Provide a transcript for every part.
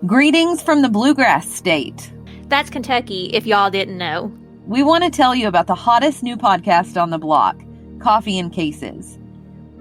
Greetings from the Bluegrass State. That's Kentucky, if y'all didn't know. We want to tell you about the hottest new podcast on the block, Coffee and Cases.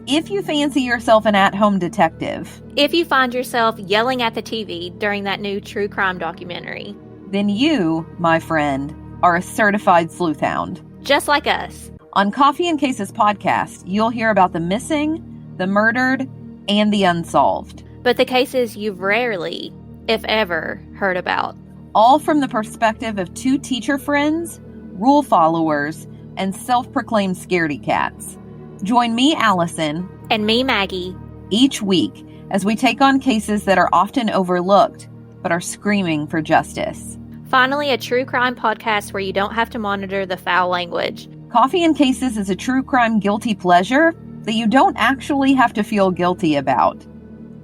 If you fancy yourself an at-home detective, If you find yourself yelling at the TV during that new true crime documentary, then you, my friend, are a certified sleuth hound. just like us. On Coffee and Cases podcast, you'll hear about the missing, the murdered, and the unsolved. But the cases you've rarely, if ever, heard about. All from the perspective of two teacher friends, rule followers, and self-proclaimed scaredy cats. Join me, Allison, And me, Maggie. each week as we take on cases that are often overlooked, but are screaming for justice. Finally, a true crime podcast where you don't have to monitor the foul language. Coffee and Cases is a true crime guilty pleasure that you don't actually have to feel guilty about.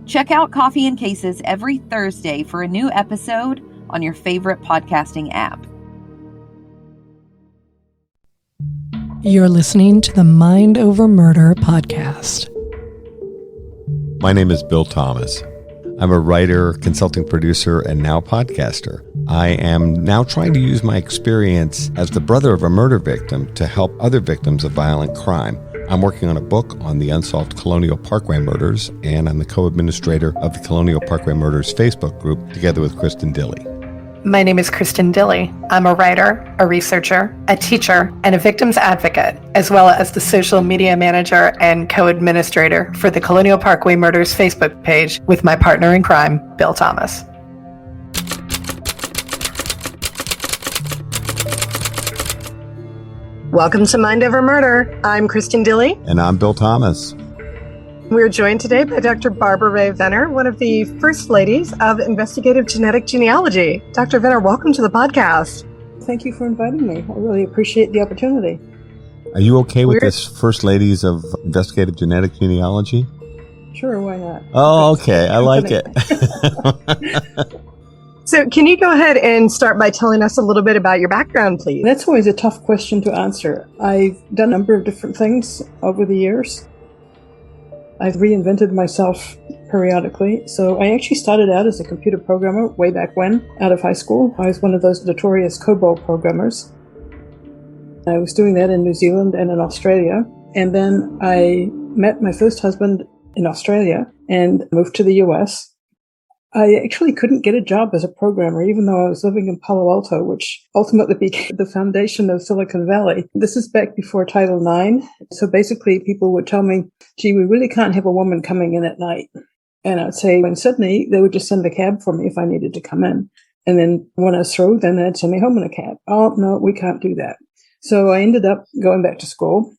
Check out Coffee and Cases every Thursday for a new episode on your favorite podcasting app. You're listening to the Mind Over Murder podcast. My name is Bill Thomas. I'm a writer, consulting producer, and now podcaster. I am now trying to use my experience as the brother of a murder victim to help other victims of violent crime. I'm working on a book on the unsolved Colonial Parkway murders, and I'm the co-administrator of the Colonial Parkway Murders Facebook group together with Kristin Dilley. My name is Kristin Dilley. I'm a writer, a researcher, a teacher, and a victims advocate, as well as the social media manager and co-administrator for the Colonial Parkway Murders Facebook page with my partner in crime, Bill Thomas. Welcome to Mind Over Murder. I'm Kristin Dilley. And I'm Bill Thomas. We're joined today by Dr. Barbara Rae Venter, one of the first ladies of Investigative Genetic Genealogy. Dr. Venter, welcome to the podcast. Thank you for inviting me. I really appreciate the opportunity. Are you okay with this First Ladies of Investigative Genetic Genealogy? Sure, why not? Oh, okay. I like it. So can you go ahead and start by telling us a little bit about your background, please? That's always a tough question to answer. I've done a number of different things over the years. I've reinvented myself periodically. So I actually started out as a computer programmer way back when, out of high school. I was one of those notorious COBOL programmers. I was doing that in New Zealand and in Australia. And then I met my first husband in Australia and moved to the US. I actually couldn't get a job as a programmer, even though I was living in Palo Alto, which ultimately became the foundation of Silicon Valley. This is back before Title IX. So basically, people would tell me, gee, we really can't have a woman coming in at night. And I'd say, in Sydney, they would just send a cab for me if I needed to come in. And then when I was through, then they'd send me home in a cab. Oh, no, we can't do that. So I ended up going back to school,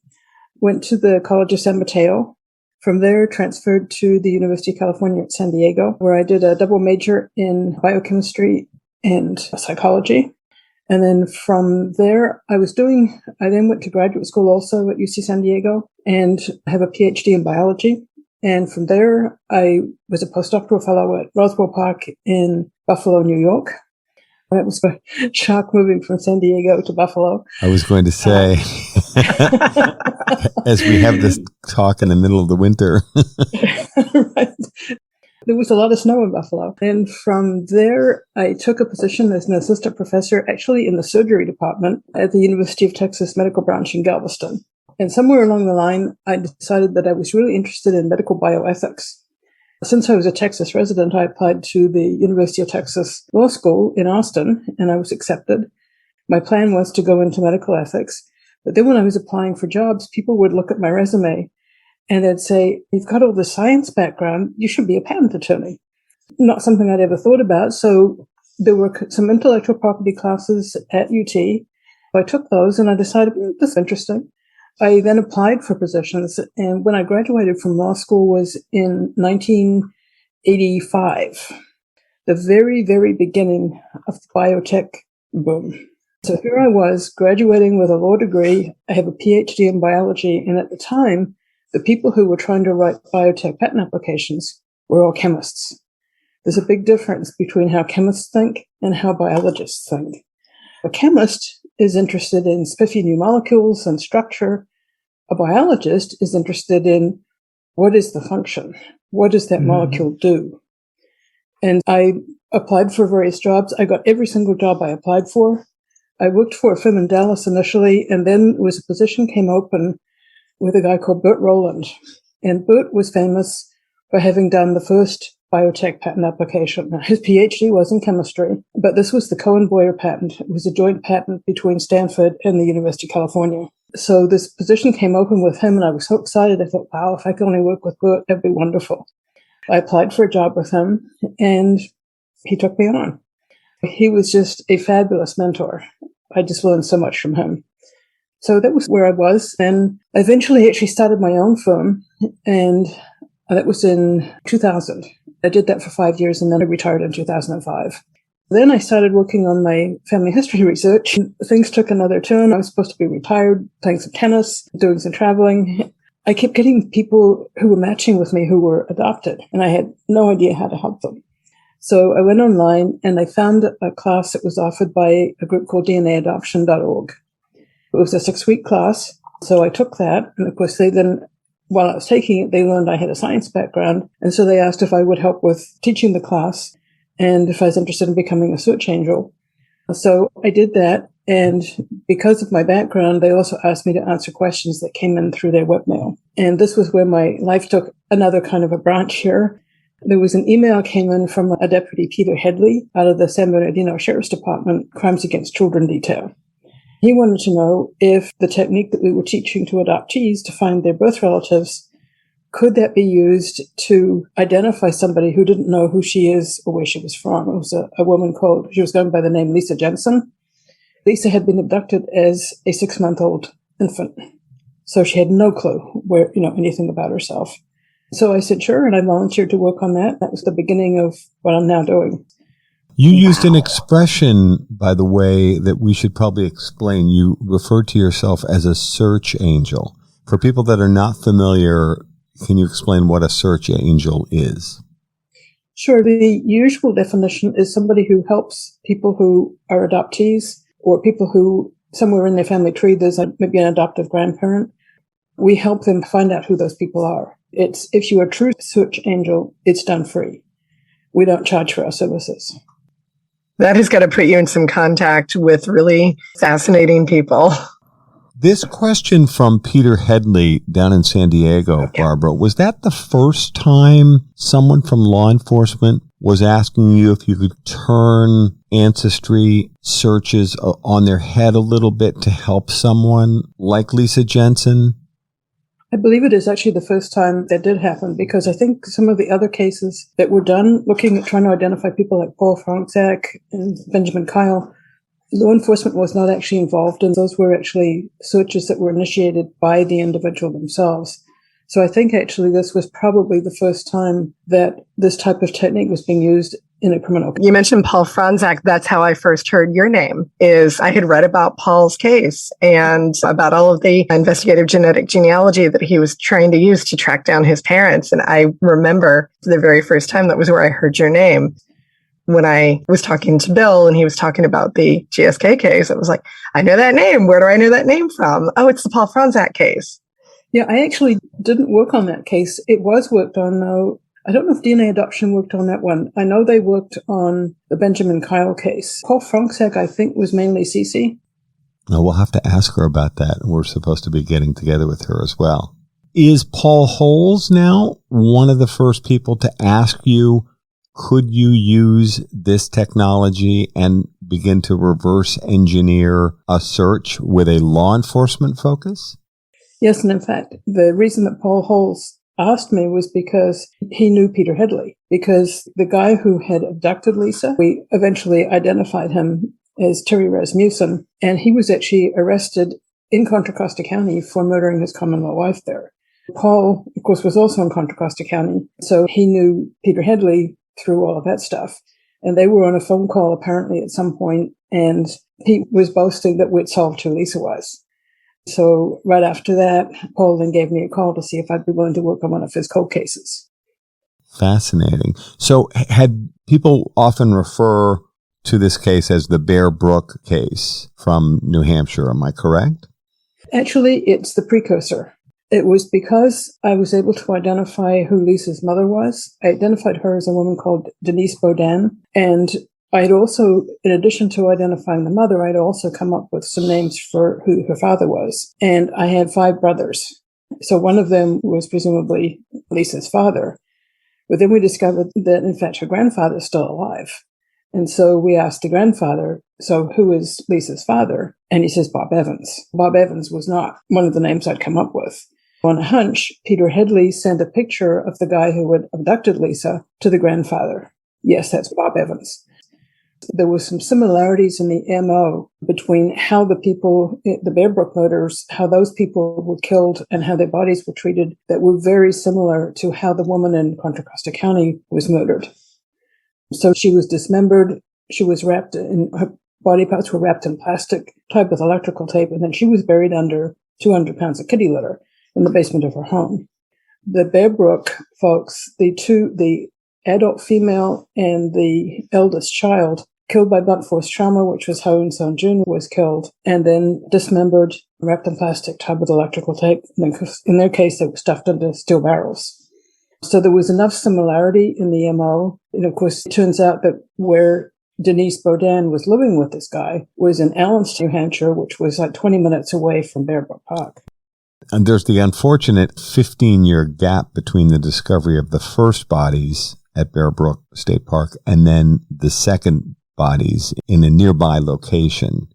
went to the College of San Mateo. From there, transferred to the University of California at San Diego, where I did a double major in biochemistry and psychology. And then from there, I then went to graduate school also at UC San Diego and have a PhD in biology. And from there, I was a postdoctoral fellow at Roswell Park in Buffalo, New York. That was a shock moving from San Diego to Buffalo. I was going to say, as we have this talk in the middle of the winter. Right. There was a lot of snow in Buffalo. And from there, I took a position as an assistant professor, actually in the surgery department at the University of Texas Medical Branch in Galveston. And somewhere along the line, I decided that I was really interested in medical bioethics. Since I was a Texas resident, I applied to the University of Texas Law School in Austin, and I was accepted. My plan was to go into medical ethics. But then when I was applying for jobs, people would look at my resume and they'd say, you've got all the science background, you should be a patent attorney. Not something I'd ever thought about. So there were some intellectual property classes at UT. I took those and I decided, this is interesting. I then applied for positions, and when I graduated from law school was in 1985, the very, very beginning of the biotech boom. So here I was graduating with a law degree. I have a PhD in biology, and at the time, the people who were trying to write biotech patent applications were all chemists. There's a big difference between how chemists think and how biologists think. A chemist is interested in spiffy new molecules and structure. A biologist is interested in what is the function? What does that molecule do? And I applied for various jobs. I got every single job I applied for. I worked for a firm in Dallas initially, and then a position came open with a guy called Burt Rowland. And Burt was famous for having done the first biotech patent application. Now, his PhD was in chemistry, but this was the Cohen-Boyer patent. It was a joint patent between Stanford and the University of California. So this position came open with him, and I was so excited. I thought, wow, if I could only work with Burt, that'd be wonderful. I applied for a job with him, and he took me on. He was just a fabulous mentor. I just learned so much from him. So that was where I was. And eventually actually started my own firm, and that was in 2000. I did that for 5 years, and then I retired in 2005. Then I started working on my family history research. Things took another turn. I was supposed to be retired, playing some tennis, doing some traveling. I kept getting people who were matching with me who were adopted, and I had no idea how to help them. So I went online, and I found a class that was offered by a group called DNAadoption.org. It was a 6-week class, so I took that, and of course they then, while I was taking it, they learned I had a science background, and so they asked if I would help with teaching the class and if I was interested in becoming a search angel. So I did that, and because of my background, they also asked me to answer questions that came in through their webmail. And this was where my life took another kind of a branch here. There was an email came in from a deputy, Peter Headley, out of the San Bernardino Sheriff's Department, Crimes Against Children Detail. He wanted to know if the technique that we were teaching to adoptees to find their birth relatives, could that be used to identify somebody who didn't know who she is or where she was from? It was a woman she was going by the name Lisa Jensen. Lisa had been abducted as a 6-month-old infant. So she had no clue where, anything about herself. So I said, sure, and I volunteered to work on that. That was the beginning of what I'm now doing. You used an expression, by the way, that we should probably explain. You referred to yourself as a search angel. For people that are not familiar, can you explain what a search angel is? Sure. The usual definition is somebody who helps people who are adoptees or people who somewhere in their family tree, there's maybe an adoptive grandparent. We help them find out who those people are. If you're a true search angel, it's done free. We don't charge for our services. That has got to put you in some contact with really fascinating people. This question from Peter Headley down in San Diego, Barbara, was that the first time someone from law enforcement was asking you if you could turn ancestry searches on their head a little bit to help someone like Lisa Jensen? I believe it is actually the first time that did happen, because I think some of the other cases that were done looking at trying to identify people like Paul Fronczak and Benjamin Kyle, law enforcement was not actually involved, and those were actually searches that were initiated by the individual themselves. So I think actually this was probably the first time that this type of technique was being used in a criminal case. You mentioned Paul Fronczak. That's how I first heard your name. I had read about Paul's case and about all of the investigative genetic genealogy that he was trying to use to track down his parents. And I remember the very first time that was where I heard your name. When I was talking to Bill and he was talking about the GSK case, I was like, I know that name. Where do I know that name from? Oh, it's the Paul Fronczak case. Yeah, I actually didn't work on that case. It was worked on, though. I don't know if DNA Adoption worked on that one. I know they worked on the Benjamin Kyle case. Paul Fronczak, I think, was mainly CC. No, we'll have to ask her about that. We're supposed to be getting together with her as well. Is Paul Holes now one of the first people to ask you, could you use this technology and begin to reverse engineer a search with a law enforcement focus? Yes, and in fact, the reason that Paul Holes asked me was because he knew Peter Headley, because the guy who had abducted Lisa, we eventually identified him as Terry Rasmussen, and he was actually arrested in Contra Costa County for murdering his common-law wife there. Paul, of course, was also in Contra Costa County, so he knew Peter Headley through all of that stuff. And they were on a phone call apparently at some point, and he was boasting that we'd solved who Lisa was. So right after that, Paul then gave me a call to see if I'd be willing to work on one of his cold cases. Fascinating. So had people often refer to this case as the Bear Brook case from New Hampshire, am I correct? Actually, it's the precursor. It was because I was able to identify who Lisa's mother was. I identified her as a woman called Denise Baudin. And I'd also, in addition to identifying the mother, I'd also come up with some names for who her father was. And I had 5 brothers. So one of them was presumably Lisa's father. But then we discovered that, in fact, her grandfather is still alive. And so we asked the grandfather, so who is Lisa's father? And he says, Bob Evans. Bob Evans was not one of the names I'd come up with. On a hunch, Peter Headley sent a picture of the guy who had abducted Lisa to the grandfather. Yes, that's Bob Evans. There were some similarities in the MO between how the people, the Bear Brook murders, how those people were killed and how their bodies were treated that were very similar to how the woman in Contra Costa County was murdered. So she was dismembered. She was wrapped in, her body parts were wrapped in plastic, tied with electrical tape, and then she was buried under 200 pounds of kitty litter in the basement of her home. The Bear Brook folks, the adult female and the eldest child, killed by blunt force trauma, which was how Eunsoon Jun was killed, and then dismembered, wrapped in plastic, tied with electrical tape. And then in their case, they were stuffed into steel barrels. So there was enough similarity in the MO. And of course, it turns out that where Denise Baudin was living with this guy was in Allenston, New Hampshire, which was like 20 minutes away from Bear Brook Park. And there's the unfortunate 15-year gap between the discovery of the first bodies at Bear Brook State Park and then the second bodies in a nearby location.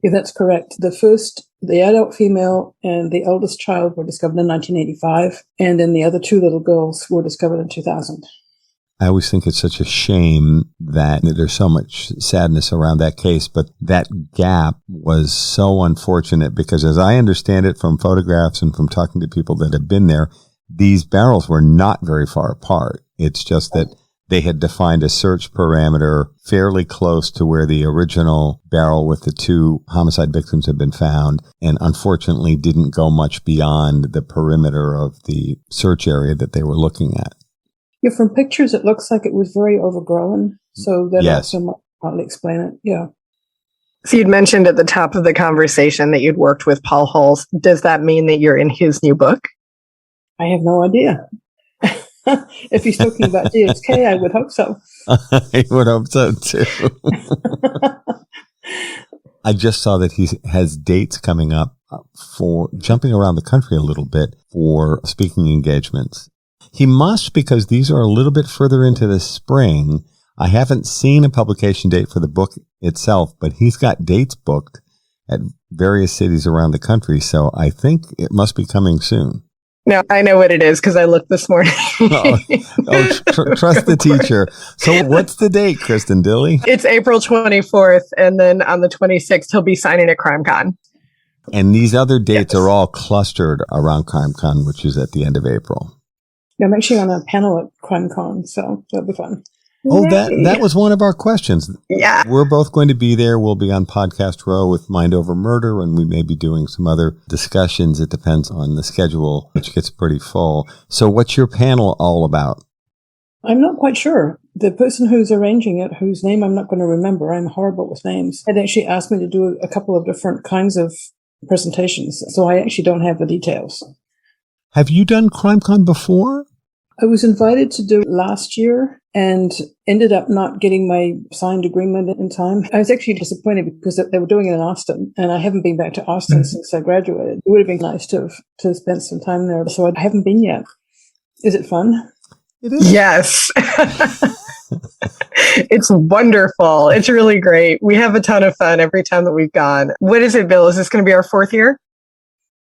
Yeah, that's correct. The adult female and the eldest child were discovered in 1985, and then the other 2 little girls were discovered in 2000. I always think it's such a shame that there's so much sadness around that case, but that gap was so unfortunate because as I understand it from photographs and from talking to people that have been there, these barrels were not very far apart. It's just that they had defined a search parameter fairly close to where the original barrel with the 2 homicide victims had been found, and unfortunately didn't go much beyond the perimeter of the search area that they were looking at. Yeah, from pictures, it looks like it was very overgrown, so that also might partly explain it. Yeah. So you'd mentioned at the top of the conversation that you'd worked with Paul Hulse. Does that mean that you're in his new book? I have no idea. If he's talking about GSK, I would hope so. I would hope so, too. I just saw that he has dates coming up for jumping around the country a little bit for speaking engagements. He must, because these are a little bit further into the spring. I haven't seen a publication date for the book itself, but he's got dates booked at various cities around the country, so I think it must be coming soon. No, I know what it is because I looked this morning. Trust the teacher. So what's the date, Kristin Dilley? It's April 24th, and then on the 26th, he'll be signing at CrimeCon. And these other dates are all clustered around CrimeCon, which is at the end of April. Yeah, I'm actually on a panel at CrimeCon, so that'll be fun. Oh, that was one of our questions. Yeah. We're both going to be there. We'll be on Podcast Row with Mind Over Murder, and we may be doing some other discussions. It depends on the schedule, which gets pretty full. So what's your panel all about? I'm not quite sure. The person who's arranging it, whose name I'm not going to remember, I'm horrible with names, had actually asked me to do a couple of different kinds of presentations, so I actually don't have the details. Have you done CrimeCon before? I was invited to do it last year and ended up not getting my signed agreement in time. I was actually disappointed because they were doing it in Austin, and I haven't been back to Austin since I graduated. It would have been nice to spend some time there, so I haven't been yet. Is it fun? It is. Yes. It's wonderful. It's really great. We have a ton of fun every time that we've gone. What is it, Bill? Is this going to be our 4th year?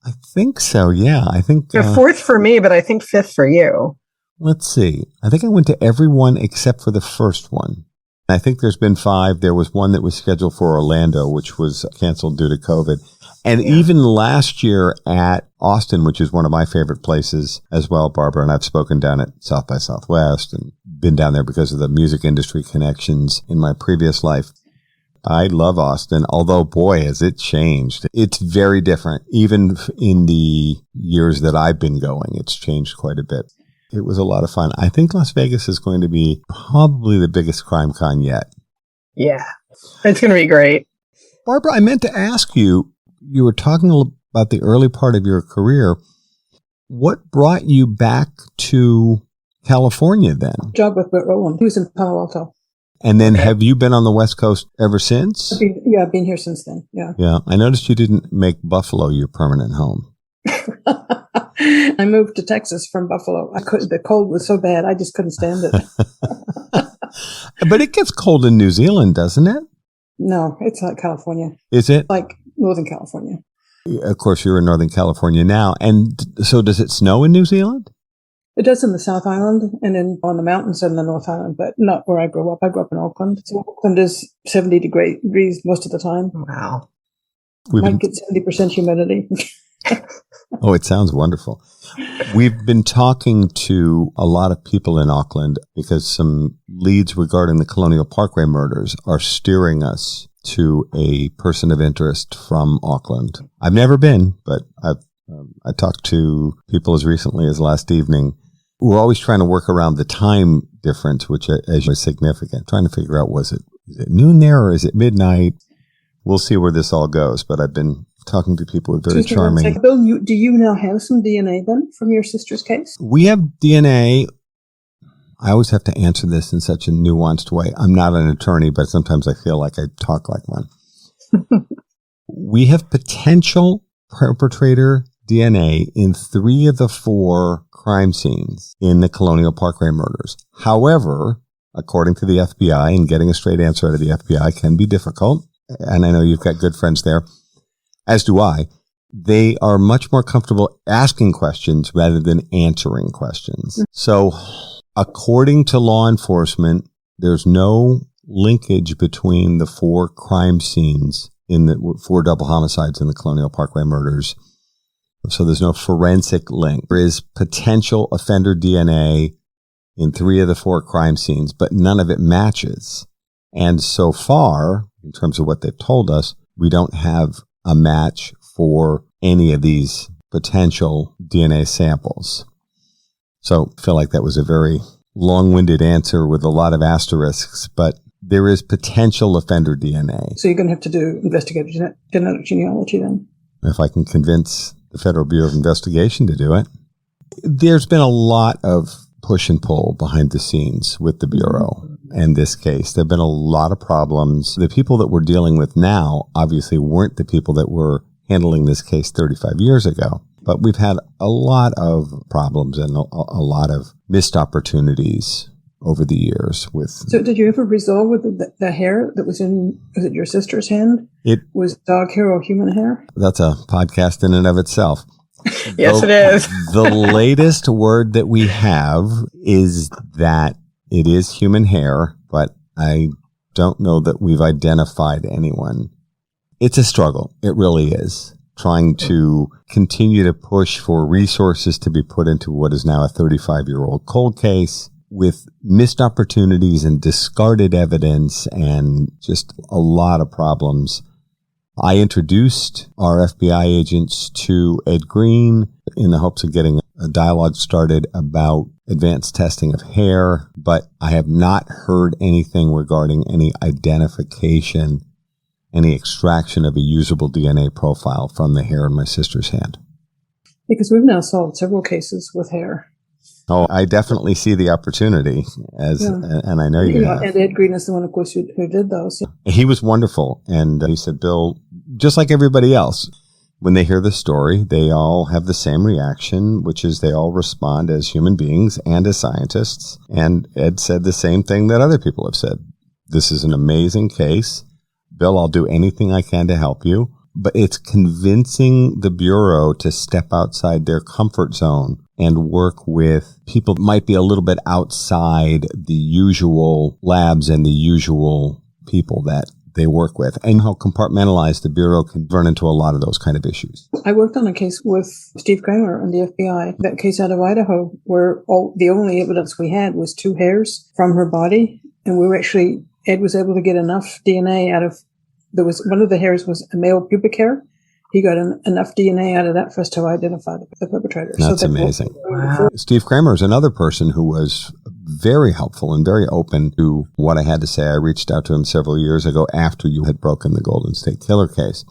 I think so, yeah. I think The 4th for me, but I think 5th for you. Let's see. I think I went to every one except for the first one. I think there's been 5. There was one that was scheduled for Orlando, which was canceled due to COVID. And even last year at Austin, which is one of my favorite places as well, Barbara, and I've spoken down at South by Southwest and been down there because of the music industry connections in my previous life. I love Austin, although, boy, has it changed. It's very different. Even in the years that I've been going, it's changed quite a bit. It was a lot of fun. I think Las Vegas is going to be probably the biggest CrimeCon yet. Yeah, it's going to be great. Barbara, I meant to ask you, you were talking about the early part of your career. What brought you back to California then? Job with Burt Rowland. He was in Palo Alto. And then have you been on the West Coast ever since? I've been here since then. Yeah. Yeah. I noticed you didn't make Buffalo your permanent home. I moved to Texas from Buffalo. The cold was so bad, I just couldn't stand it. But it gets cold in New Zealand, doesn't it? No, it's like California. Is it? Like Northern California. Of course, you're in Northern California now. And so does it snow in New Zealand? It does in the South Island and then on the mountains in the North Island, but not where I grew up. I grew up in Auckland. So Auckland is 70 degrees most of the time. Wow. Might get 70% humidity. Oh, it sounds wonderful. We've been talking to a lot of people in Auckland because some leads regarding the Colonial Parkway murders are steering us to a person of interest from Auckland. I've never been, but I talked to people as recently as last evening. We're always trying to work around the time difference, which is significant. Trying to figure out, is it noon there or is it midnight? We'll see where this all goes, but I've been talking to people with very charming. Bill, do you now have some DNA then from your sister's case? We have DNA. I always have to answer this in such a nuanced way. I'm not an attorney, but sometimes I feel like I talk like one. We have potential perpetrator DNA in 3 of the 4 crime scenes in the Colonial Parkway murders. However, according to the FBI, and getting a straight answer out of the FBI can be difficult, and I know you've got good friends there, as do I. They are much more comfortable asking questions rather than answering questions. So, according to law enforcement, there's no linkage between the 4 crime scenes in the 4 double homicides in the Colonial Parkway murders. So there's no forensic link. There is potential offender DNA in 3 of the 4 crime scenes, but none of it matches. And so far, in terms of what they've told us, we don't have a match for any of these potential DNA samples. So I feel like that was a very long-winded answer with a lot of asterisks, but there is potential offender DNA. So you're going to have to do investigative genetic genealogy then? If I can convince the Federal Bureau of Investigation to do it. There's been a lot of push and pull behind the scenes with the Bureau and this case. There have been a lot of problems. The people that we're dealing with now obviously weren't the people that were handling this case 35 years ago. But we've had a lot of problems and a lot of missed opportunities over the years with. So did you ever resolve with the hair that was it your sister's hand? It was dog hair or human hair? That's a podcast in and of itself. Yes, it is. The latest word that we have is that it is human hair, but I don't know that we've identified anyone. It's a struggle. It really is. Trying to continue to push for resources to be put into what is now a 35-year-old cold case with missed opportunities and discarded evidence and just a lot of problems. I introduced our FBI agents to Ed Green in the hopes of getting a dialogue started about advanced testing of hair, but I have not heard anything regarding any identification, any extraction of a usable DNA profile from the hair in my sister's hand. Because we've now solved several cases with hair. Oh, I definitely see the opportunity, and I know you have. And Ed Green is the one, of course, who did those. Yeah. He was wonderful, and he said, Bill, just like everybody else, when they hear the story, they all have the same reaction, which is they all respond as human beings and as scientists. And Ed said the same thing that other people have said. This is an amazing case. Bill, I'll do anything I can to help you. But it's convincing the Bureau to step outside their comfort zone and work with people that might be a little bit outside the usual labs and the usual people that they work with, and how compartmentalized the Bureau can run into a lot of those kind of issues. I worked on a case with Steve Kramer and the FBI, that case out of Idaho, where the only evidence we had was 2 hairs from her body. And Ed was able to get enough DNA out of, one of the hairs was a male pubic hair. He got enough DNA out of that for us to identify the perpetrator. That's amazing. Wow. Steve Kramer is another person who was very helpful and very open to what I had to say. I reached out to him several years ago after you had broken the Golden State Killer case.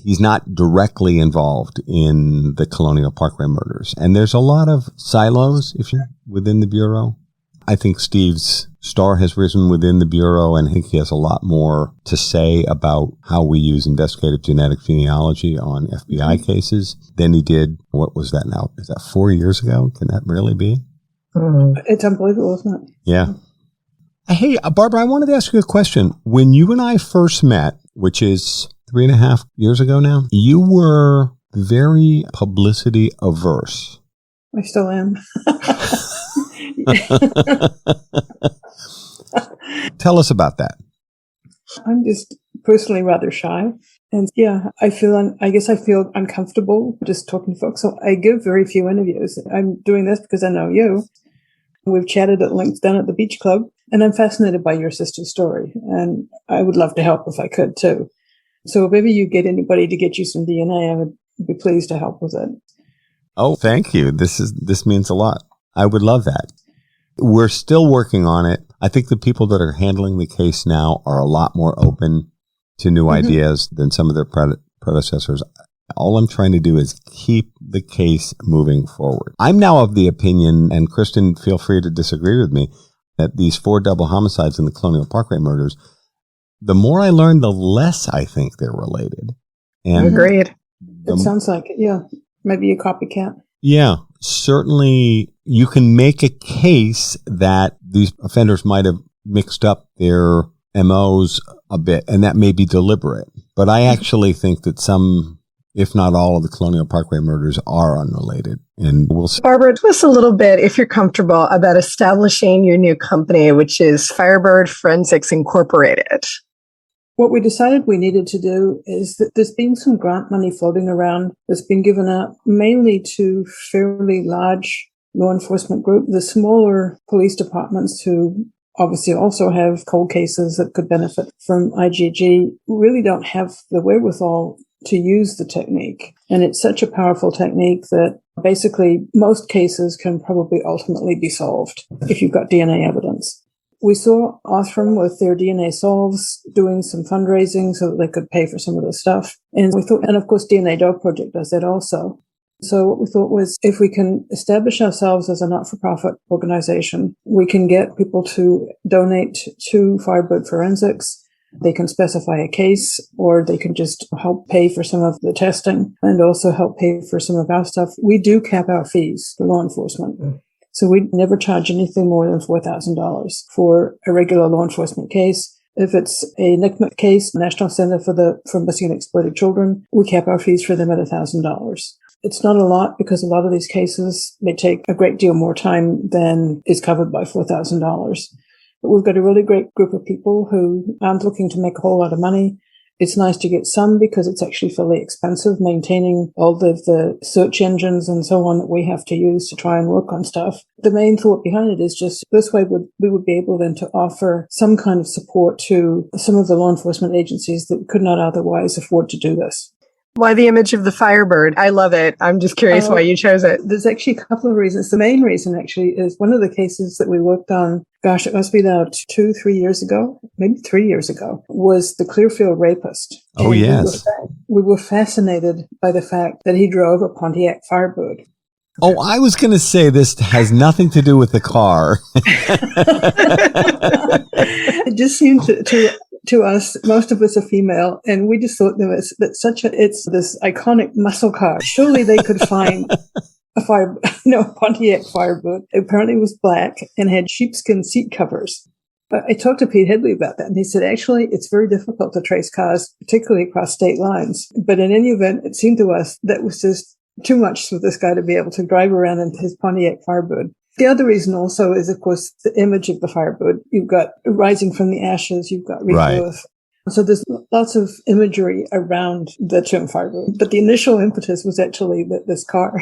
He's not directly involved in the Colonial Parkway murders. And there's a lot of silos within the Bureau. I think Steve's star has risen within the Bureau, and I think he has a lot more to say about how we use investigative genetic genealogy on FBI cases than he did, what was that now? Is that 4 years ago? Can that really be? It's unbelievable, isn't it? Yeah. Hey, Barbara, I wanted to ask you a question. When you and I first met, which is 3.5 years ago now, you were very publicity averse. I still am. Tell us about that. I'm just personally rather shy. And yeah, I guess I feel uncomfortable just talking to folks. So I give very few interviews. I'm doing this because I know you. We've chatted at length down at the beach club, and I'm fascinated by your sister's story. And I would love to help if I could too. So if maybe you get anybody to get you some DNA, I would be pleased to help with it. Oh, thank you. This means a lot. I would love that. We're still working on it. I think the people that are handling the case now are a lot more open to new ideas than some of their predecessors. All I'm trying to do is keep the case moving forward. I'm now of the opinion, and Kristin, feel free to disagree with me, that these 4 double homicides in the Colonial Parkway murders, the more I learn, the less I think they're related. And Agreed. It sounds like it, yeah. Maybe a copycat. Yeah, certainly you can make a case that these offenders might have mixed up their MOs a bit, and that may be deliberate. But I actually think that some, if not all, of the Colonial Parkway murders are unrelated. And we'll see. Barbara, tell us a little bit, if you're comfortable, about establishing your new company, which is Firebird Forensics Incorporated. What we decided we needed to do is that there's been some grant money floating around that's been given out mainly to fairly large law enforcement groups. The smaller police departments who obviously also have cold cases that could benefit from IGG really don't have the wherewithal to use the technique. And it's such a powerful technique that basically most cases can probably ultimately be solved if you've got DNA evidence. We saw Othram with their DNA solves doing some fundraising so that they could pay for some of the stuff. And we thought, and of course, DNA Dog Project does that also. So what we thought was, if we can establish ourselves as a not-for-profit organization, we can get people to donate to Firebird Forensics. They can specify a case, or they can just help pay for some of the testing and also help pay for some of our stuff. We do cap our fees for law enforcement. So we never charge anything more than $4,000 for a regular law enforcement case. If it's a NCMEC case, National Center for Missing and Exploited Children, we cap our fees for them at $1,000. It's not a lot because a lot of these cases may take a great deal more time than is covered by $4,000. But we've got a really great group of people who aren't looking to make a whole lot of money. It's nice to get some because it's actually fairly expensive maintaining all of the search engines and so on that we have to use to try and work on stuff. The main thought behind it is just this way we would be able then to offer some kind of support to some of the law enforcement agencies that could not otherwise afford to do this. Why the image of the Firebird? I love it. I'm just curious why you chose it. There's actually a couple of reasons. The main reason actually is one of the cases that we worked on, gosh, it must be now 2-3 years ago, maybe 3 years ago, was the Clearfield rapist. Oh, and yes. We were fascinated by the fact that he drove a Pontiac Firebird. Oh, I was going to say this has nothing to do with the car. It just seemed to us, most of us are female, and we just thought it's this iconic muscle car. Surely they could find a Pontiac Firebird. Apparently it was black and had sheepskin seat covers. I talked to Pete Headley about that, and he said, actually, it's very difficult to trace cars, particularly across state lines. But in any event, it seemed to us that was just too much for this guy to be able to drive around in his Pontiac Firebird. The other reason also is, of course, the image of the Firebird. You've got rising from the ashes, you've got rebirth. Right. So there's lots of imagery around the term Firebird. But the initial impetus was actually this car.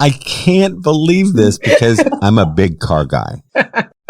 I can't believe this because I'm a big car guy.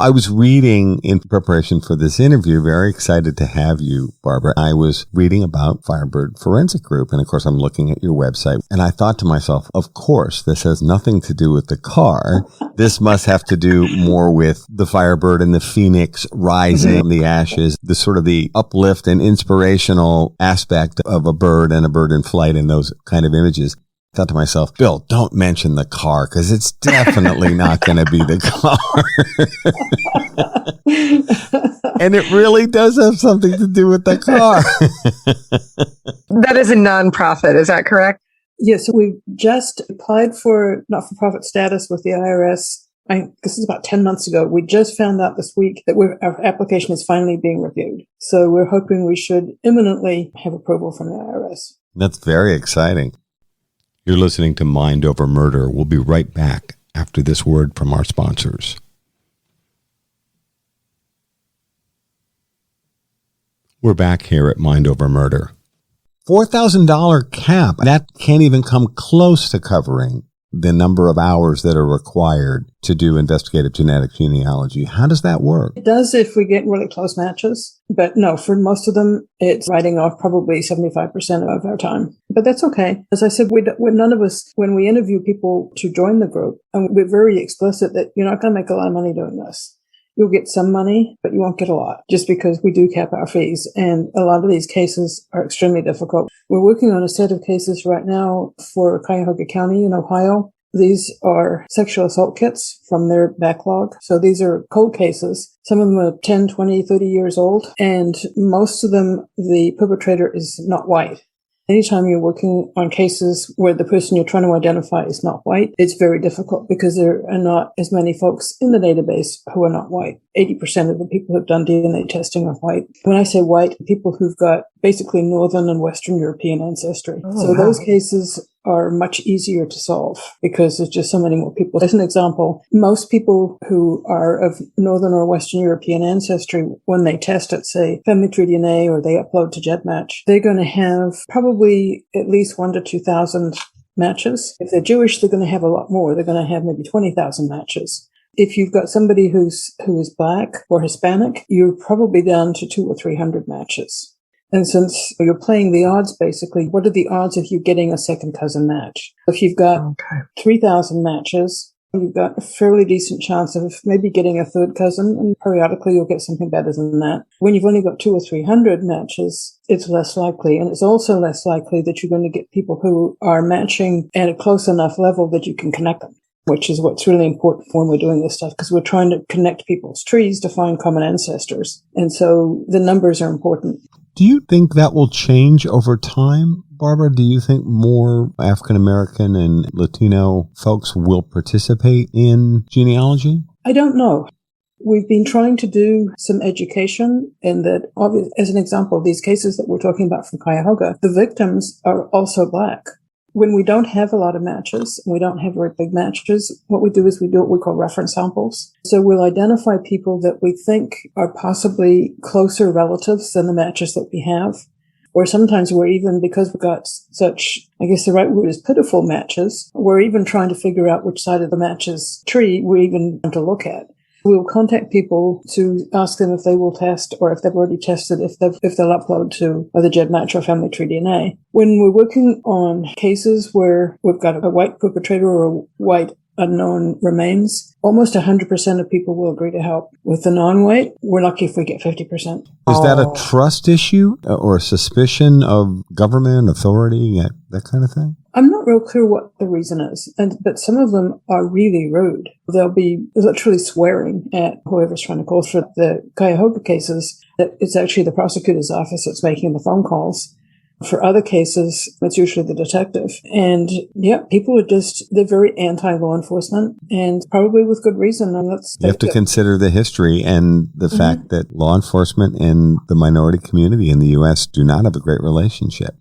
I was reading in preparation for this interview, very excited to have you, Barbara. I was reading about Firebird Forensics Group, and of course I'm looking at your website, and I thought to myself, of course, this has nothing to do with the car. This must have to do more with the Firebird and the Phoenix rising from the ashes, the sort of the uplift and inspirational aspect of a bird and a bird in flight and those kind of images. I thought to myself, Bill, don't mention the car because it's definitely not going to be the car. And it really does have something to do with the car. That is a nonprofit, is that correct? Yes, we just applied for not-for-profit status with the IRS. This is about 10 months ago. We just found out this week that our application is finally being reviewed. So we're hoping we should imminently have approval from the IRS. That's very exciting. You're listening to Mind Over Murder. We'll be right back after this word from our sponsors. We're back here at Mind Over Murder. $4,000 cap. That can't even come close to covering the number of hours that are required to do investigative genetic genealogy. How does that work? It does if we get really close matches. But no, for most of them, it's writing off probably 75% of our time. But that's okay. As I said, none of us, when we interview people to join the group, and we're very explicit that you're not going to make a lot of money doing this. You'll get some money, but you won't get a lot just because we do cap our fees. And a lot of these cases are extremely difficult. We're working on a set of cases right now for Cuyahoga County in Ohio. These are sexual assault kits from their backlog. So these are cold cases. Some of them are 10, 20, 30 years old. And most of them, the perpetrator is not white. Anytime you're working on cases where the person you're trying to identify is not white, it's very difficult because there are not as many folks in the database who are not white. 80% of the people who've done DNA testing are white. When I say white, people who've got basically Northern and Western European ancestry. So those cases are much easier to solve because there's just so many more people. As an example, most people who are of Northern or Western European ancestry, when they test it, say family tree DNA, or they upload to GEDmatch, they're going to have probably at least 1,000 to 2,000 matches. If they're Jewish, they're going to have a lot more. They're going to have maybe 20,000 matches. If you've got somebody who is Black or Hispanic, you're probably down to 200 or 300 matches. And since you're playing the odds, basically, what are the odds of you getting a second cousin match? If you've got 3,000 matches, you've got a fairly decent chance of maybe getting a third cousin, and periodically you'll get something better than that. When you've only got 200 or 300 matches, it's less likely. And it's also less likely that you're going to get people who are matching at a close enough level that you can connect them, which is what's really important when we're doing this stuff, because we're trying to connect people's trees to find common ancestors. And so the numbers are important. Do you think that will change over time, Barbara? Do you think more African American and Latino folks will participate in genealogy? I don't know. We've been trying to do some education in that, as an example, these cases that we're talking about from Cuyahoga, the victims are also Black. When we don't have a lot of matches, and we don't have very big matches, what we do is we do what we call reference samples. So we'll identify people that we think are possibly closer relatives than the matches that we have. Or sometimes we're even, because we've got such, I guess the right word is pitiful matches, we're even trying to figure out which side of the matches tree we're even going to look at. We'll contact people to ask them if they will test, or if they've already tested, if they'll upload to either GEDmatch or family tree DNA. When we're working on cases where we've got a white perpetrator or a white unknown remains, almost 100% of people will agree to help. With the non-white, we're lucky if we get 50%. Is that a trust issue or a suspicion of government authority, that kind of thing? I'm not real clear what the reason is, but some of them are really rude. They'll be literally swearing at whoever's trying to call for the Cuyahoga cases. That it's actually the prosecutor's office that's making the phone calls. For other cases, it's usually the detective. And yeah, people are they're very anti-law enforcement, and probably with good reason. And you have to consider the history and the fact that law enforcement and the minority community in the U.S. do not have a great relationship.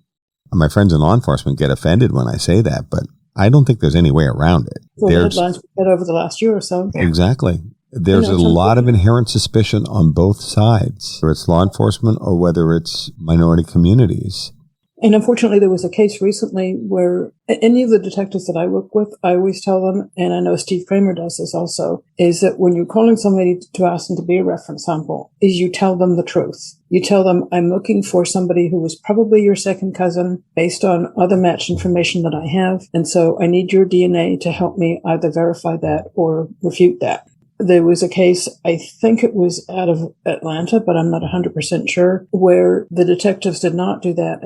My friends in law enforcement get offended when I say that, but I don't think there's any way around it. Well, the headlines we've had over the last year or so. Exactly. There's a lot of inherent suspicion on both sides, whether it's law enforcement or whether it's minority communities. And unfortunately, there was a case recently where any of the detectives that I work with, I always tell them, and I know Steve Kramer does this also, is that when you're calling somebody to ask them to be a reference sample, is you tell them the truth. You tell them, I'm looking for somebody who was probably your second cousin based on other match information that I have. And so I need your DNA to help me either verify that or refute that. There was a case, I think it was out of Atlanta, but I'm not 100% sure, where the detectives did not do that.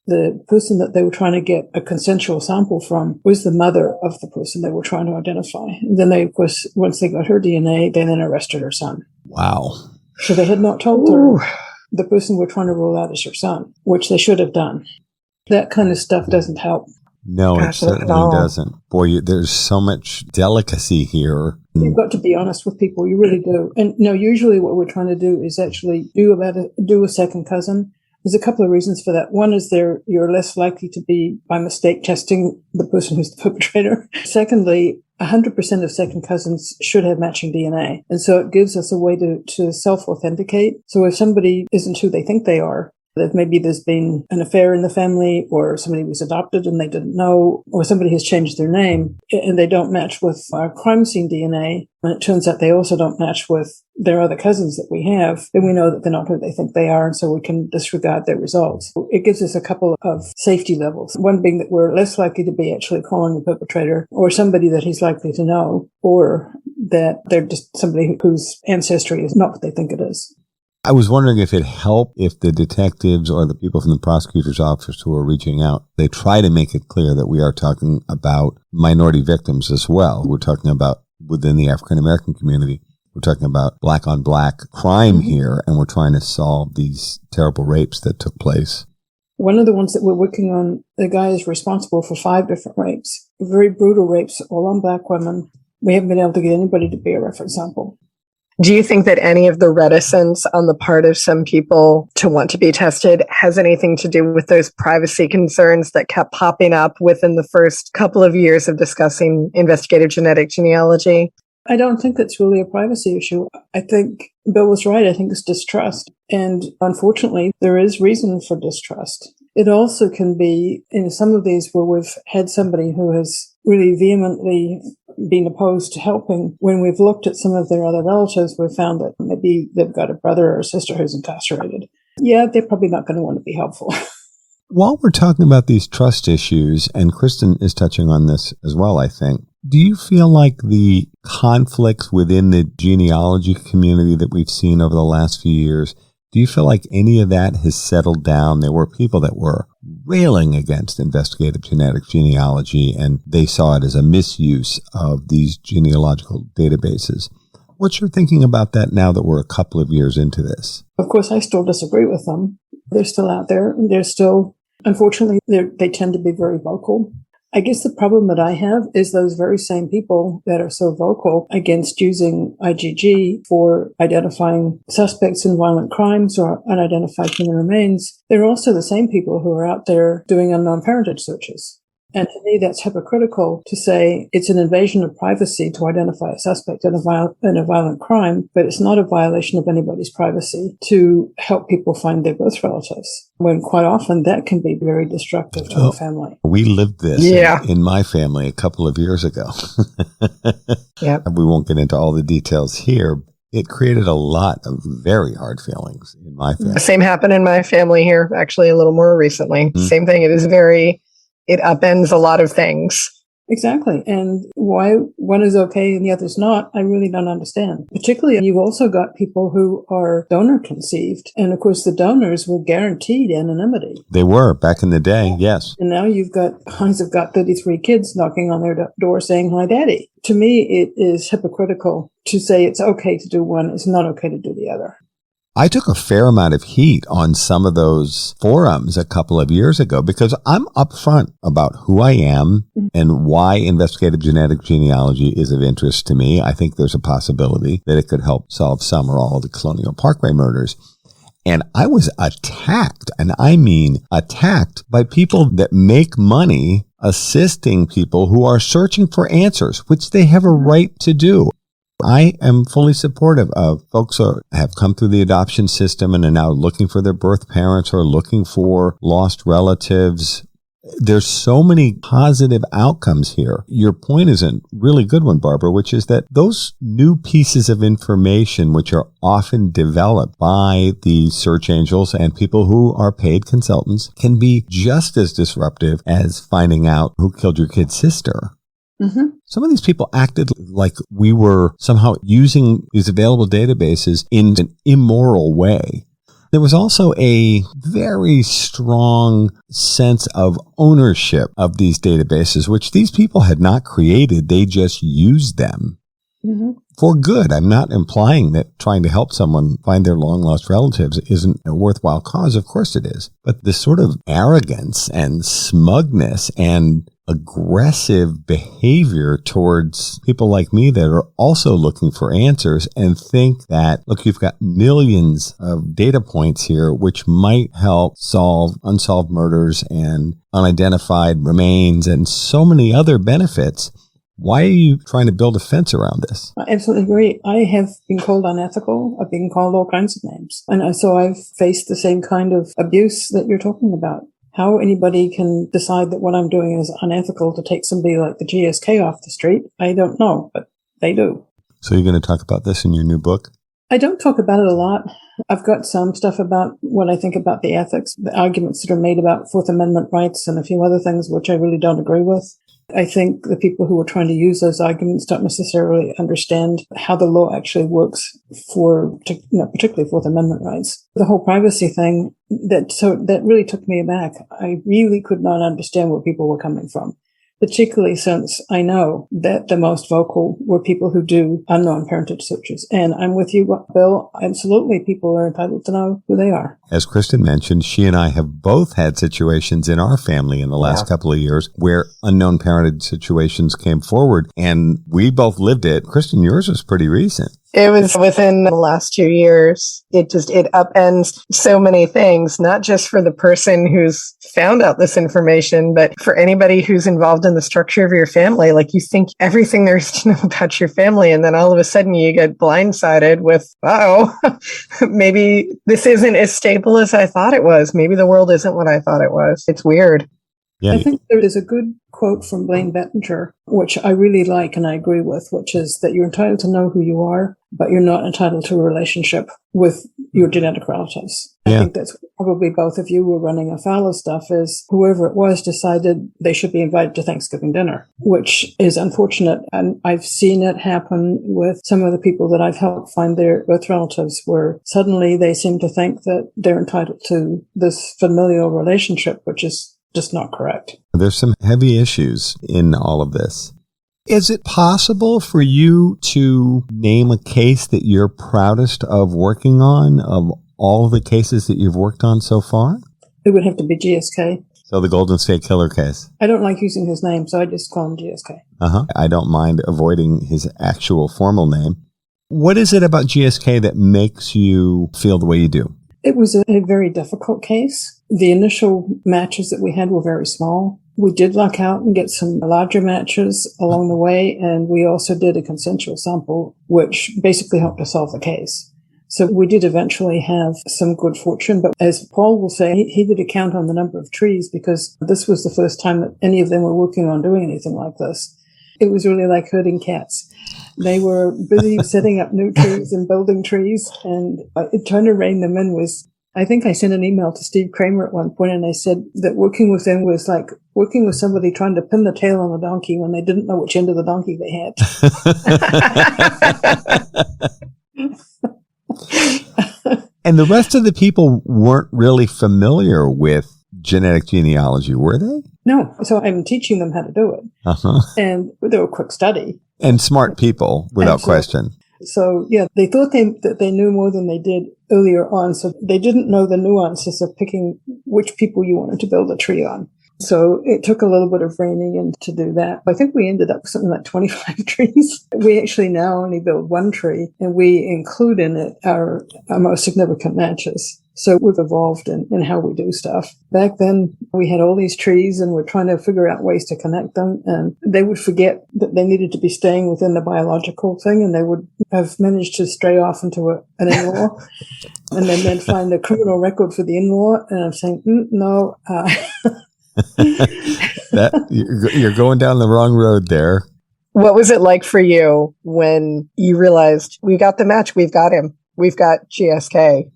The person that they were trying to get a consensual sample from was the mother of the person they were trying to identify. And then they, of course, once they got her DNA, they then arrested her son. Wow. So they had not told her the person we're trying to rule out is your son, which they should have done. That kind of stuff doesn't help. No, it certainly doesn't. Boy, there's so much delicacy here. You've got to be honest with people. You really do. And no, usually what we're trying to do is actually do a second cousin. There's a couple of reasons for that. One is you're less likely to be, by mistake, testing the person who's the perpetrator. Secondly, 100% of second cousins should have matching DNA. And so it gives us a way to self-authenticate. So if somebody isn't who they think they are, that maybe there's been an affair in the family, or somebody was adopted and they didn't know, or somebody has changed their name and they don't match with our crime scene DNA, and it turns out they also don't match with their other cousins that we have, then we know that they're not who they think they are, and so we can disregard their results. It gives us a couple of safety levels. One being that we're less likely to be actually calling the perpetrator or somebody that he's likely to know, or that they're just somebody whose ancestry is not what they think it is. I was wondering if it helped if the detectives or the people from the prosecutor's office who are reaching out, they try to make it clear that we are talking about minority victims as well. We're talking about within the African American community. We're talking about black on black crime here, and we're trying to solve these terrible rapes that took place. One of the ones that we're working on, the guy is responsible for 5 different rapes, very brutal rapes, all on black women. We haven't been able to get anybody to be a reference sample. Do you think that any of the reticence on the part of some people to want to be tested has anything to do with those privacy concerns that kept popping up within the first couple of years of discussing investigative genetic genealogy? I don't think that's really a privacy issue. I think Bill was right. I think it's distrust. And unfortunately, there is reason for distrust. It also can be in some of these where we've had somebody who has really vehemently been opposed to helping. When we've looked at some of their other relatives, we've found that maybe they've got a brother or a sister who's incarcerated. Yeah, they're probably not going to want to be helpful. While we're talking about these trust issues, and Kristin is touching on this as well, I think, do you feel like the conflicts within the genealogy community that we've seen over the last few years, do you feel like any of that has settled down? There were people that were railing against investigative genetic genealogy, and they saw it as a misuse of these genealogical databases. What's your thinking about that now that we're a couple of years into this? Of course, I still disagree with them. They're still out there. They're still, unfortunately, they tend to be very vocal. I guess the problem that I have is those very same people that are so vocal against using IgG for identifying suspects in violent crimes or unidentified human remains. They're also the same people who are out there doing unknown parentage searches. And to me, that's hypocritical to say it's an invasion of privacy to identify a suspect in a violent crime, but it's not a violation of anybody's privacy to help people find their birth relatives, when quite often that can be very destructive to a family. We lived this in my family a couple of years ago. Yep. We won't get into all the details here. It created a lot of very hard feelings in my family. The same happened in my family here, actually a little more recently. Mm-hmm. Same thing. It upends a lot of things. Exactly. And why one is okay and the other's not, I really don't understand. Particularly, you've also got people who are donor conceived. And of course, the donors were guaranteed anonymity. They were back in the day, yes. And now you've got Heinz have got 33 kids knocking on their door saying, "Hi, Daddy." To me, it is hypocritical to say it's okay to do one, it's not okay to do the other. I took a fair amount of heat on some of those forums a couple of years ago because I'm upfront about who I am and why investigative genetic genealogy is of interest to me. I think there's a possibility that it could help solve some or all of the Colonial Parkway murders. And I was attacked, and I mean attacked, by people that make money assisting people who are searching for answers, which they have a right to do. I am fully supportive of folks who have come through the adoption system and are now looking for their birth parents or looking for lost relatives. There's so many positive outcomes here. Your point is a really good one, Barbara, which is that those new pieces of information, which are often developed by the search angels and people who are paid consultants, can be just as disruptive as finding out who killed your kid's sister. Mm-hmm. Some of these people acted like we were somehow using these available databases in an immoral way. There was also a very strong sense of ownership of these databases, which these people had not created. They just used them for good. I'm not implying that trying to help someone find their long-lost relatives isn't a worthwhile cause. Of course it is. But this sort of arrogance and smugness and aggressive behavior towards people like me that are also looking for answers and think that, look, you've got millions of data points here which might help solve unsolved murders and unidentified remains and so many other benefits. Why are you trying to build a fence around this? I absolutely agree. I have been called unethical. I've been called all kinds of names. And so I've faced the same kind of abuse that you're talking about. How anybody can decide that what I'm doing is unethical to take somebody like the GSK off the street, I don't know, but they do. So you're going to talk about this in your new book? I don't talk about it a lot. I've got some stuff about what I think about the ethics, the arguments that are made about Fourth Amendment rights and a few other things which I really don't agree with. I think the people who are trying to use those arguments don't necessarily understand how the law actually works for, particularly Fourth Amendment rights. The whole privacy thing, that really took me aback. I really could not understand where people were coming from, particularly since I know that the most vocal were people who do unknown parentage searches. And I'm with you, Bill. Absolutely, people are entitled to know who they are. As Kristin mentioned, she and I have both had situations in our family in the last couple of years where unknown parentage situations came forward, and we both lived it. Kristin, yours was pretty recent. It was within the last 2 years. It upends so many things, not just for the person who's found out this information, but for anybody who's involved in the structure of your family. Like, you think everything there is to know about your family, and then all of a sudden you get blindsided with, maybe this isn't as stable as I thought it was. Maybe the world isn't what I thought it was. It's weird. Yeah. I think there is a good quote from Rae Venter, which I really like and I agree with, which is that you're entitled to know who you are, but you're not entitled to a relationship with your genetic relatives. Yeah. I think that's probably both of you were running afoul of stuff, is whoever it was decided they should be invited to Thanksgiving dinner, which is unfortunate. And I've seen it happen with some of the people that I've helped find their birth relatives, where suddenly they seem to think that they're entitled to this familial relationship, which is just not correct. There's some heavy issues in all of this. Is it possible for you to name a case that you're proudest of working on, of all the cases that you've worked on so far? It would have to be GSK. So the Golden State Killer case. I don't like using his name, so I just call him GSK. I don't mind avoiding his actual formal name. What is it about GSK that makes you feel the way you do? It was a very difficult case. The initial matches that we had were very small. We did luck out and get some larger matches along the way, and we also did a consensual sample, which basically helped us solve the case. So we did eventually have some good fortune, but as Paul will say, he did a count on the number of trees because this was the first time that any of them were working on doing anything like this. It was really like herding cats. They were busy setting up new trees and building trees, and trying to rein them in was, I think I sent an email to Steve Kramer at one point, and I said that working with them was like working with somebody trying to pin the tail on a donkey when they didn't know which end of the donkey they had. And the rest of the people weren't really familiar with genetic genealogy, were they? No. So I'm teaching them how to do it. And they were a quick study. And smart people, without question. So, yeah, they thought that they knew more than they did earlier on. So they didn't know the nuances of picking which people you wanted to build a tree on. So it took a little bit of reining in to do that. I think we ended up with something like 25 trees. We actually now only build one tree, and we include in it our most significant matches. So we've evolved in how we do stuff. Back then, we had all these trees and we're trying to figure out ways to connect them. And they would forget that they needed to be staying within the biological thing, and they would have managed to stray off into an in-law. And then they'd find a criminal record for the in-law. And I'm saying, no. You're going down the wrong road there. What was it like for you when you realized we got the match, we've got him, we've got GSK?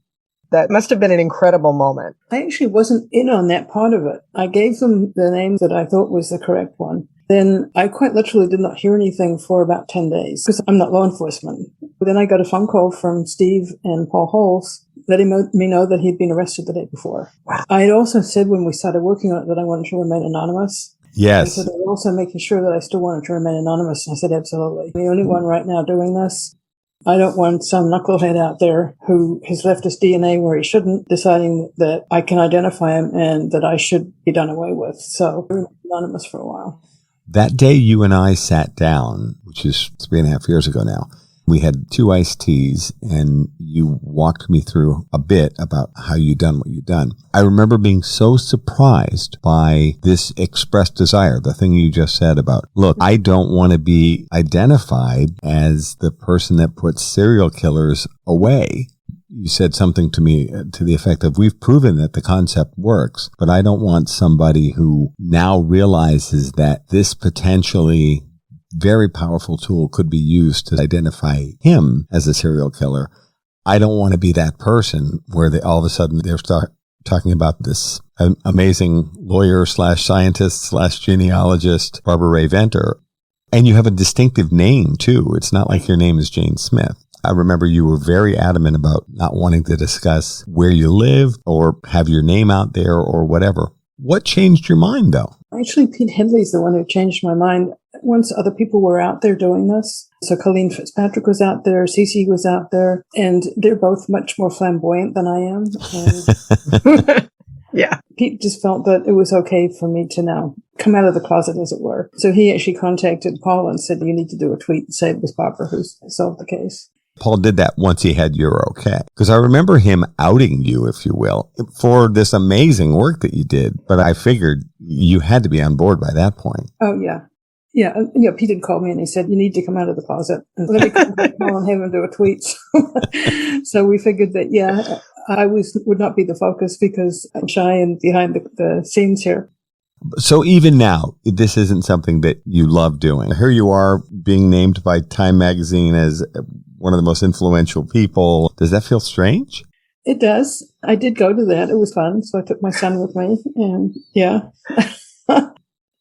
That must have been an incredible moment. I actually wasn't in on that part of it. I gave them the name that I thought was the correct one. Then I quite literally did not hear anything for about 10 days because I'm not law enforcement. But then I got a phone call from Steve and Paul Holes letting me know that he'd been arrested the day before. Wow. I had also said when we started working on it that I wanted to remain anonymous. Yes. And so they were also making sure that I still wanted to remain anonymous. And I said, absolutely. I'm the only one right now doing this. I don't want some knucklehead out there who has left his DNA where he shouldn't, deciding that I can identify him and that I should be done away with. So I remained anonymous for a while. That day you and I sat down, which is 3.5 years ago now, we had 2 iced teas and you walked me through a bit about how you'd done what you'd done. I remember being so surprised by this expressed desire, the thing you just said about, look, I don't want to be identified as the person that puts serial killers away. You said something to me to the effect of, we've proven that the concept works, but I don't want somebody who now realizes that this potentially very powerful tool could be used to identify him as a serial killer. I don't want to be that person where they all of a sudden they're talking about this amazing lawyer / scientist / genealogist, Barbara Rae Venter. And you have a distinctive name too. It's not like your name is Jane Smith. I remember you were very adamant about not wanting to discuss where you live or have your name out there or whatever. What changed your mind though? Actually, Pete Headley's the one who changed my mind. Once other people were out there doing this, so Colleen Fitzpatrick was out there, Cece was out there, and they're both much more flamboyant than I am. And yeah. Pete just felt that it was okay for me to now come out of the closet, as it were. So he actually contacted Paul and said, you need to do a tweet and say it was Barbara who solved the case. Paul did that once he had your okay. Because I remember him outing you, if you will, for this amazing work that you did. But I figured you had to be on board by that point. Oh, yeah. Yeah. Pete had called me and he said, you need to come out of the closet. And let me contact Paul and have him do a tweet. So we figured that, I would not be the focus because I'm shy and behind the scenes here. So even now, this isn't something that you love doing. Here you are being named by Time Magazine as one of the most influential people. Does that feel strange? It does. I did go to that. It was fun. So I took my son with me and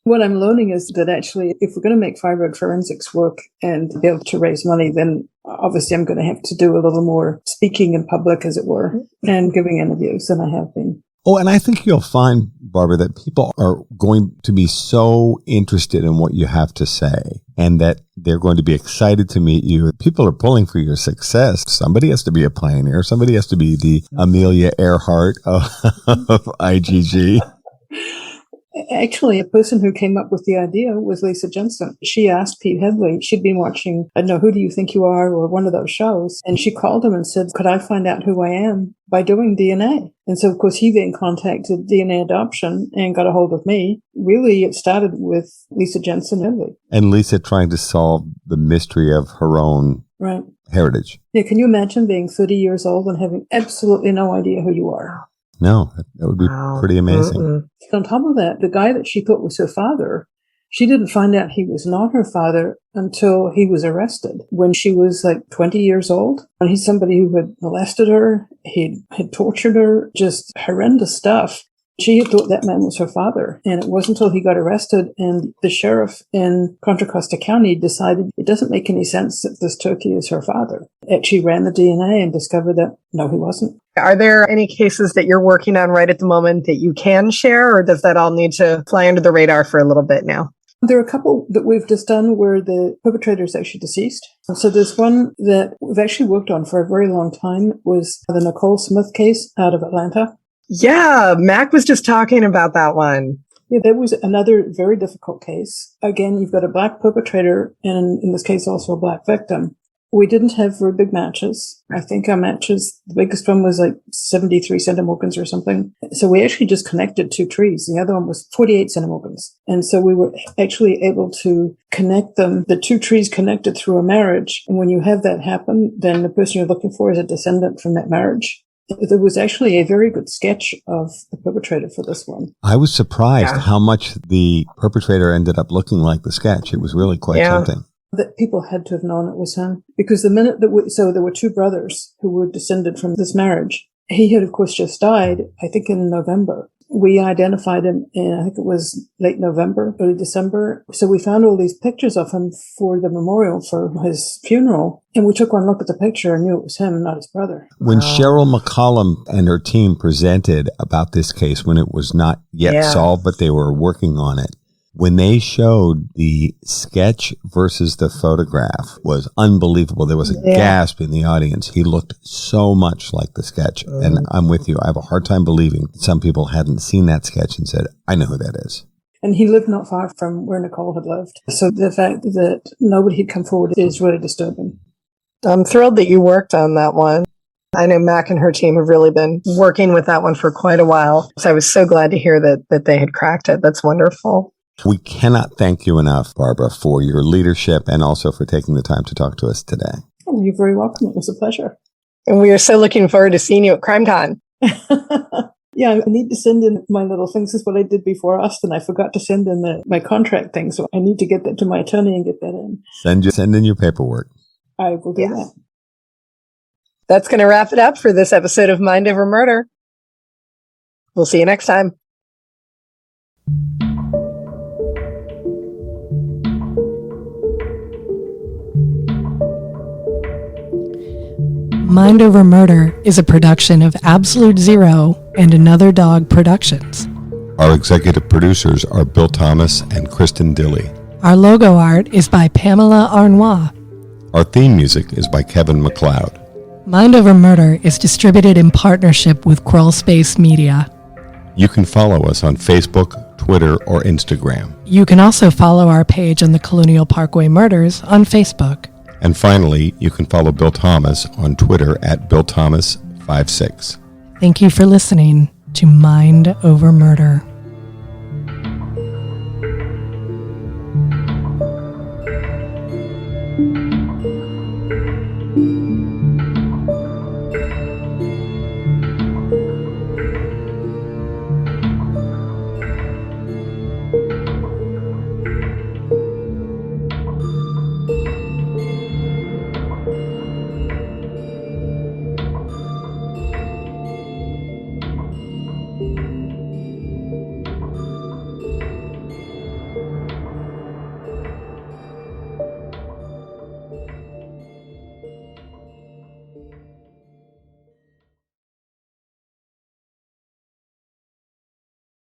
What I'm learning is that actually, if we're going to make Firebird Forensics work and be able to raise money, then obviously I'm going to have to do a little more speaking in public, as it were, and giving interviews than I have been. Oh, and I think you'll find, Barbara, that people are going to be so interested in what you have to say and that they're going to be excited to meet you. People are pulling for your success. Somebody has to be a pioneer. Somebody has to be the Amelia Earhart of IGG. Actually, a person who came up with the idea was Lisa Jensen. She asked Pete Headley, she'd been watching, I don't know, Who Do You Think You Are, or one of those shows. And she called him and said, could I find out who I am by doing DNA? And so, of course, he then contacted DNA Adoption and got a hold of me. Really, it started with Lisa Jensen Headley. And Lisa trying to solve the mystery of her own heritage. Yeah, can you imagine being 30 years old and having absolutely no idea who you are? No, that would be pretty amazing. On top of that, the guy that she thought was her father, she didn't find out he was not her father until he was arrested when she was like 20 years old. And he's somebody who had molested her, he had tortured her, just horrendous stuff. She had thought that man was her father. And it wasn't until he got arrested and the sheriff in Contra Costa County decided it doesn't make any sense that this turkey is her father. Actually ran the DNA and discovered that, no, he wasn't. Are there any cases that you're working on right at the moment that you can share, or does that all need to fly under the radar for a little bit now? There are a couple that we've just done where the perpetrator is actually deceased. So there's one that we've actually worked on for a very long time, was the Nicole Smith case out of Atlanta. Yeah, Mac was just talking about that one. Yeah, that was another very difficult case. Again, you've got a black perpetrator and in this case also a black victim. We didn't have very big matches. I think our matches, the biggest one was like 73 centimorgans or something. So we actually just connected 2 trees. The other one was 48 centimorgans. And so we were actually able to connect them. The 2 trees connected through a marriage. And when you have that happen, then the person you're looking for is a descendant from that marriage. There was actually a very good sketch of the perpetrator for this one. I was surprised how much the perpetrator ended up looking like the sketch. It was really quite something. That people had to have known it was him. Because the minute that so there were 2 brothers who were descended from this marriage. He had, of course, just died, I think in November. We identified him in, I think it was late November, early December. So we found all these pictures of him for the memorial for his funeral. And we took one look at the picture and knew it was him, not his brother. When Cheryl McCollum and her team presented about this case, when it was not yet solved, but they were working on it, when they showed the sketch versus the photograph was unbelievable. There was a gasp in the audience. He looked so much like the sketch. And I'm with you. I have a hard time believing some people hadn't seen that sketch and said, I know who that is. And he lived not far from where Nicole had lived. So the fact that nobody had come forward is really disturbing. I'm thrilled that you worked on that one. I know Mac and her team have really been working with that one for quite a while. So I was so glad to hear that they had cracked it. That's wonderful. We cannot thank you enough, Barbara, for your leadership and also for taking the time to talk to us today. Oh, you're very welcome. It was a pleasure. And we are so looking forward to seeing you at CrimeCon. Yeah, I need to send in my little things. This is what I did before Austin. I forgot to send in my contract thing, so I need to get that to my attorney and get that in. Send in your paperwork. I will do that. That's going to wrap it up for this episode of Mind Over Murder. We'll see you next time. Mind Over Murder is a production of Absolute Zero and Another Dog Productions. Our executive producers are Bill Thomas and Kristin Dilley. Our logo art is by Pamela Arnois. Our theme music is by Kevin MacLeod. Mind Over Murder is distributed in partnership with Crawl Space Media. You can follow us on Facebook, Twitter, or Instagram. You can also follow our page on the Colonial Parkway Murders on Facebook. And finally, you can follow Bill Thomas on Twitter at BillThomas56. Thank you for listening to Mind Over Murder.